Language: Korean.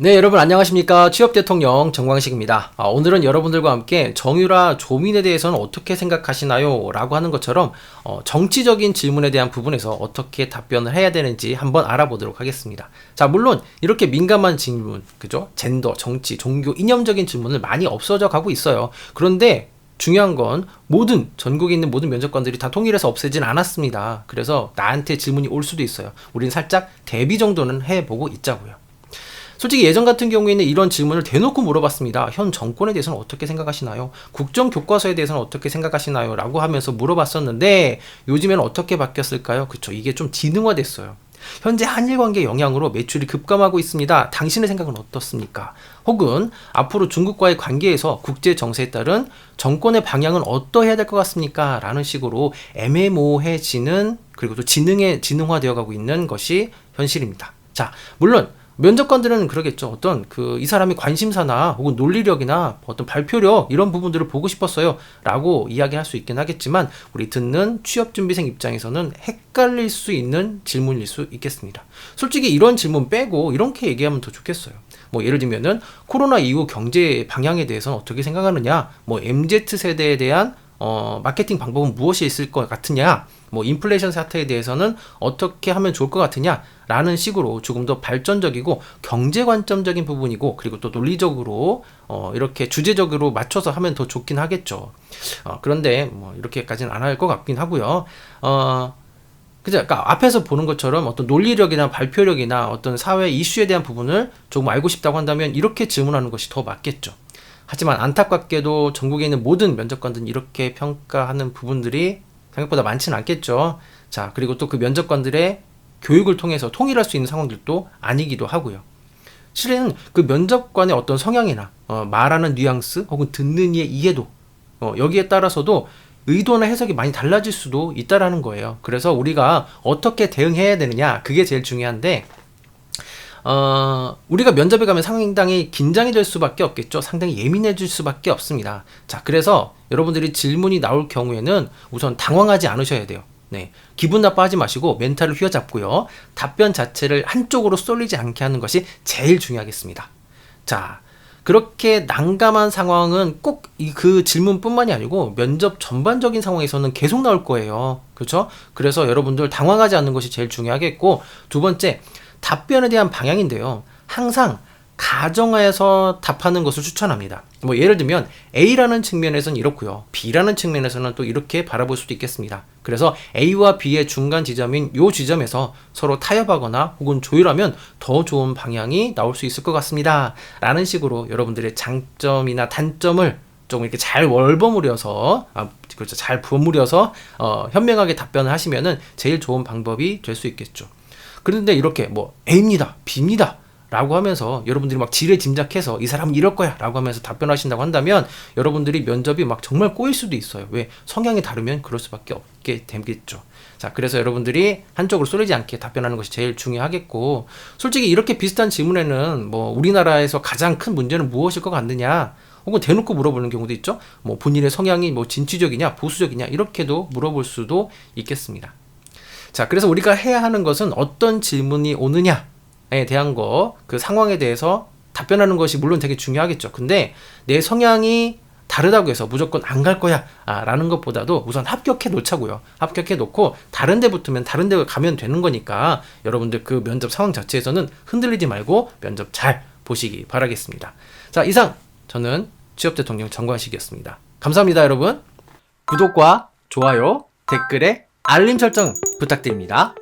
네, 여러분 안녕하십니까. 취업대통령 정광식입니다. 오늘은 여러분들과 함께 정유라 조민에 대해서는 어떻게 생각하시나요? 라고 하는 것처럼 정치적인 질문에 대한 부분에서 어떻게 답변을 해야 되는지 한번 알아보도록 하겠습니다. 자, 물론 이렇게 민감한 질문, 그죠? 젠더, 정치, 종교, 이념적인 질문을 많이 없어져 가고 있어요. 그런데 중요한 건 전국에 있는 모든 면접관들이 다 통일해서 없애진 않았습니다. 그래서 나한테 질문이 올 수도 있어요. 우린 살짝 대비 정도는 해보고 있자고요. 솔직히 예전 같은 경우에는 이런 질문을 대놓고 물어봤습니다. 현 정권에 대해서는 어떻게 생각하시나요? 국정교과서에 대해서는 어떻게 생각하시나요? 라고 하면서 물어봤었는데 요즘에는 어떻게 바뀌었을까요? 그쵸, 이게 좀 지능화됐어요. 현재 한일 관계 영향으로 매출이 급감하고 있습니다. 당신의 생각은 어떻습니까? 혹은 앞으로 중국과의 관계에서 국제 정세에 따른 정권의 방향은 어떠해야 될 것 같습니까? 라는 식으로 애매모호해지는, 그리고 또 지능화되어 가고 있는 것이 현실입니다. 자, 물론 면접관들은 그러겠죠. 이 사람이 관심사나 혹은 논리력이나 어떤 발표력 이런 부분들을 보고 싶었어요 라고 이야기할 수 있긴 하겠지만, 우리 듣는 취업준비생 입장에서는 헷갈릴 수 있는 질문일 수 있겠습니다. 솔직히 이런 질문 빼고 이렇게 얘기하면 더 좋겠어요. 예를 들면은 코로나 이후 경제 방향에 대해서는 어떻게 생각하느냐, MZ세대에 대한 마케팅 방법은 무엇이 있을 것 같으냐, 인플레이션 사태에 대해서는 어떻게 하면 좋을 것 같으냐 라는 식으로 조금 더 발전적이고 경제 관점적인 부분이고, 그리고 또 논리적으로 이렇게 주제적으로 맞춰서 하면 더 좋긴 하겠죠. 그런데 이렇게까지는 안 할 것 같긴 하고요. 그러니까 앞에서 보는 것처럼 어떤 논리력이나 발표력이나 어떤 사회 이슈에 대한 부분을 조금 알고 싶다고 한다면 이렇게 질문하는 것이 더 맞겠죠. 하지만 안타깝게도 전국에 있는 모든 면접관들은 이렇게 평가하는 부분들이 생각보다 많지는 않겠죠. 자, 그리고 또 그 면접관들의 교육을 통해서 통일할 수 있는 상황들도 아니기도 하고요. 실은 그 면접관의 어떤 성향이나 말하는 뉘앙스 혹은 듣는 이의 이해도, 여기에 따라서도 의도나 해석이 많이 달라질 수도 있다라는 거예요. 그래서 우리가 어떻게 대응해야 되느냐, 그게 제일 중요한데, 우리가 면접에 가면 상당히 긴장이 될 수밖에 없겠죠. 상당히 예민해질 수밖에 없습니다. 자, 그래서 여러분들이 질문이 나올 경우에는 우선 당황하지 않으셔야 돼요. 네, 기분 나빠하지 마시고 멘탈을 휘어잡고요. 답변 자체를 한쪽으로 쏠리지 않게 하는 것이 제일 중요하겠습니다. 자, 그렇게 난감한 상황은 꼭 그 질문뿐만이 아니고 면접 전반적인 상황에서는 계속 나올 거예요. 그렇죠? 그래서 여러분들 당황하지 않는 것이 제일 중요하겠고, 두 번째, 답변에 대한 방향인데요. 항상 가정하에서 답하는 것을 추천합니다. 예를 들면 A라는 측면에서는 이렇고요. B라는 측면에서는 또 이렇게 바라볼 수도 있겠습니다. 그래서 A와 B의 중간 지점인 이 지점에서 서로 타협하거나 혹은 조율하면 더 좋은 방향이 나올 수 있을 것 같습니다. 라는 식으로 여러분들의 장점이나 단점을 좀 이렇게 잘 버무려서 현명하게 답변을 하시면은 제일 좋은 방법이 될 수 있겠죠. 그런데 이렇게 A입니다, B입니다 라고 하면서 여러분들이 막 지레짐작해서 이 사람은 이럴 거야 라고 하면서 답변하신다고 한다면 여러분들이 면접이 정말 꼬일 수도 있어요. 왜? 성향이 다르면 그럴 수밖에 없게 되겠죠. 자, 그래서 여러분들이 한쪽으로 쏠리지 않게 답변하는 것이 제일 중요하겠고, 솔직히 이렇게 비슷한 질문에는 우리나라에서 가장 큰 문제는 무엇일 것 같느냐, 혹은 대놓고 물어보는 경우도 있죠. 본인의 성향이 진취적이냐 보수적이냐 이렇게도 물어볼 수도 있겠습니다. 자, 그래서 우리가 해야 하는 것은 어떤 질문이 오느냐에 대한 그 상황에 대해서 답변하는 것이 물론 되게 중요하겠죠. 근데 내 성향이 다르다고 해서 무조건 안 갈 거야 라는 것보다도 우선 합격해 놓자고요. 합격해 놓고 다른 데 붙으면 다른 데 가면 되는 거니까 여러분들 그 면접 상황 자체에서는 흔들리지 말고 면접 잘 보시기 바라겠습니다. 자, 이상 저는 취업대통령 정광식이었습니다. 감사합니다, 여러분. 구독과 좋아요, 댓글에 알림 설정 부탁드립니다.